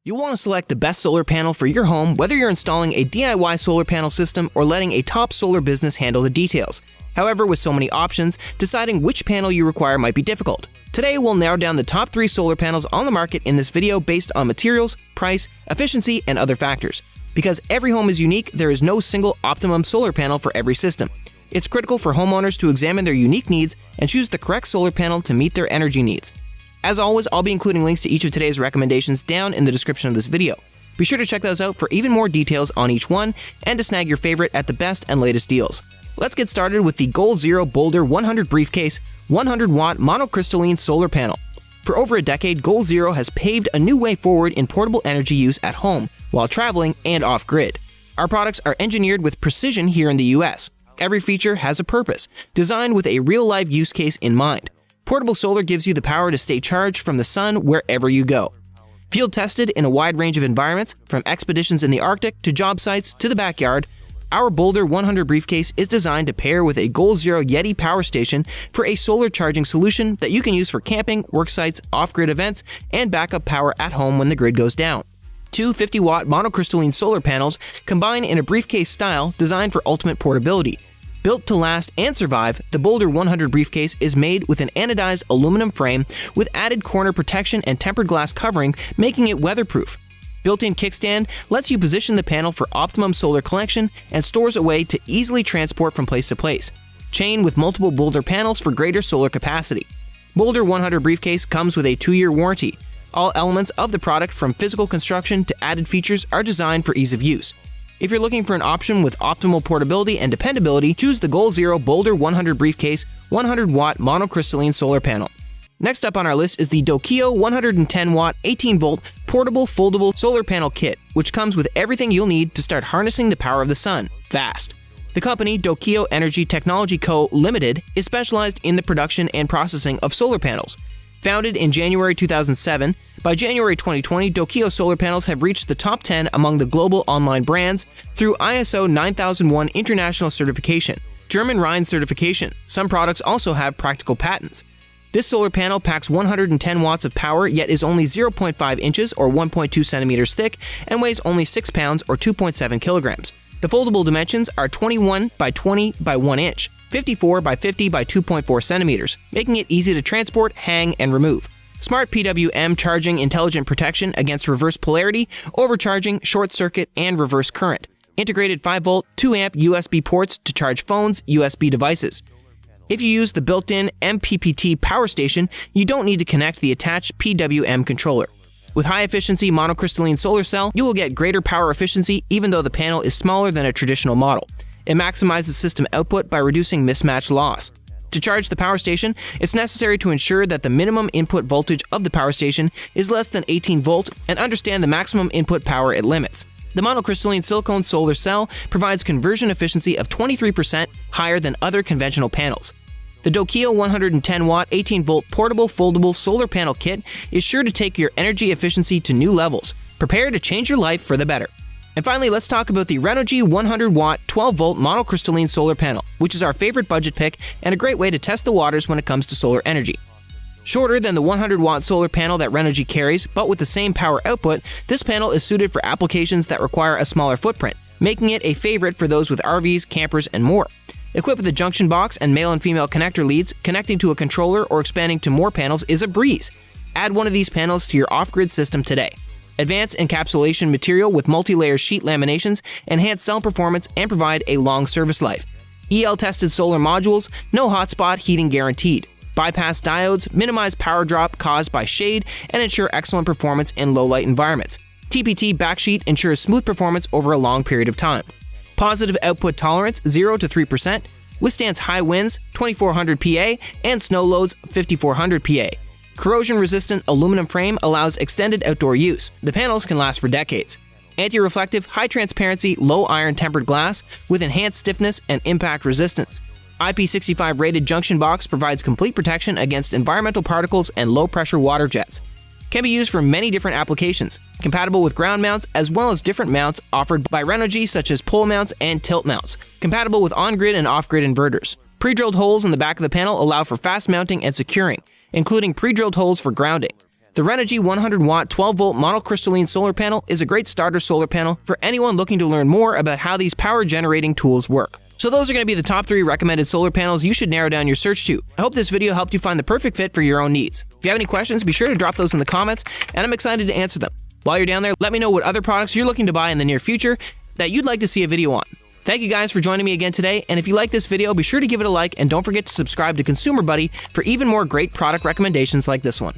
You'll want to select the best solar panel for your home, whether you're installing a DIY solar panel system or letting a top solar business handle the details. However, with so many options, deciding which panel you require might be difficult. Today, we'll narrow down the top 3 solar panels on the market in this video based on materials, price, efficiency, and other factors. Because every home is unique, there is no single optimum solar panel for every system. It's critical for homeowners to examine their unique needs and choose the correct solar panel to meet their energy needs. As always, I'll be including links to each of today's recommendations down in the description of this video. Be sure to check those out for even more details on each one and to snag your favorite at the best and latest deals. Let's get started with the Goal Zero Boulder 100 Briefcase 100-watt monocrystalline solar panel. For over a decade, Goal Zero has paved a new way forward in portable energy use at home, while traveling, and off-grid. Our products are engineered with precision here in the US. Every feature has a purpose, designed with a real-life use case in mind. Portable solar gives you the power to stay charged from the sun wherever you go. Field tested in a wide range of environments, from expeditions in the Arctic to job sites to the backyard, our Boulder 100 Briefcase is designed to pair with a Goal Zero Yeti power station for a solar charging solution that you can use for camping, work sites, off-grid events, and backup power at home when the grid goes down. Two 50-watt monocrystalline solar panels combine in a briefcase style designed for ultimate portability. Built to last and survive, the Boulder 100 Briefcase is made with an anodized aluminum frame with added corner protection and tempered glass covering, making it weatherproof. Built-in kickstand lets you position the panel for optimum solar collection and stores away to easily transport from place to place. Chain with multiple Boulder panels for greater solar capacity. Boulder 100 Briefcase comes with a 2-year warranty. All elements of the product, from physical construction to added features, are designed for ease of use. If you're looking for an option with optimal portability and dependability, choose the Goal Zero Boulder 100 Briefcase 100-watt monocrystalline solar panel. Next up on our list is the DOKIO 110-watt 18-volt portable foldable solar panel kit, which comes with everything you'll need to start harnessing the power of the sun fast. The company, DOKIO Energy Technology Co. Limited, is specialized in the production and processing of solar panels. Founded in January 2007, by January 2020, DOKIO solar panels have reached the top 10 among the global online brands through ISO 9001 international certification, German Rhine certification. Some products also have practical patents. This solar panel packs 110 watts of power, yet is only 0.5 inches or 1.2 centimeters thick and weighs only 6 pounds or 2.7 kilograms. The foldable dimensions are 21 by 20 by 1 inch, 54 by 50 by 2.4 centimeters, making it easy to transport, hang, and remove. Smart PWM charging intelligent protection against reverse polarity, overcharging, short circuit, and reverse current. Integrated 5-volt, 2-amp USB ports to charge phones, USB devices. If you use the built-in MPPT power station, you don't need to connect the attached PWM controller. With high-efficiency monocrystalline solar cell, you will get greater power efficiency even though the panel is smaller than a traditional model. It maximizes system output by reducing mismatch loss. To charge the power station, it's necessary to ensure that the minimum input voltage of the power station is less than 18 volt and understand the maximum input power it limits. The monocrystalline silicone solar cell provides conversion efficiency of 23% higher than other conventional panels. The DOKIO 110-watt 18-volt portable foldable solar panel kit is sure to take your energy efficiency to new levels. Prepare to change your life for the better. And finally, let's talk about the Renogy 100-watt 12-volt monocrystalline solar panel, which is our favorite budget pick and a great way to test the waters when it comes to solar energy. Shorter than the 100-watt solar panel that Renogy carries, but with the same power output, this panel is suited for applications that require a smaller footprint, making it a favorite for those with RVs, campers, and more. Equipped with a junction box and male and female connector leads, connecting to a controller or expanding to more panels is a breeze. Add one of these panels to your off-grid system today. Advanced encapsulation material with multi-layer sheet laminations enhance cell performance and provide a long service life. EL-tested solar modules, no hotspot heating guaranteed. Bypass diodes, minimize power drop caused by shade, and ensure excellent performance in low-light environments. TPT backsheet ensures smooth performance over a long period of time. Positive output tolerance 0 to 3%, withstands high winds 2400 PA and snow loads 5400 PA. Corrosion-resistant aluminum frame allows extended outdoor use. The panels can last for decades. Anti-reflective, high-transparency, low-iron tempered glass with enhanced stiffness and impact resistance. IP65 rated junction box provides complete protection against environmental particles and low-pressure water jets. Can be used for many different applications. Compatible with ground mounts as well as different mounts offered by Renogy such as pole mounts and tilt mounts. Compatible with on-grid and off-grid inverters. Pre-drilled holes in the back of the panel allow for fast mounting and securing, including pre-drilled holes for grounding. The Renogy 100-watt 12-volt monocrystalline solar panel is a great starter solar panel for anyone looking to learn more about how these power-generating tools work. So those are going to be the top 3 recommended solar panels you should narrow down your search to. I hope this video helped you find the perfect fit for your own needs. If you have any questions, be sure to drop those in the comments, and I'm excited to answer them. While you're down there, let me know what other products you're looking to buy in the near future that you'd like to see a video on. Thank you guys for joining me again today, and if you like this video, be sure to give it a like and don't forget to subscribe to Consumer Buddy for even more great product recommendations like this one.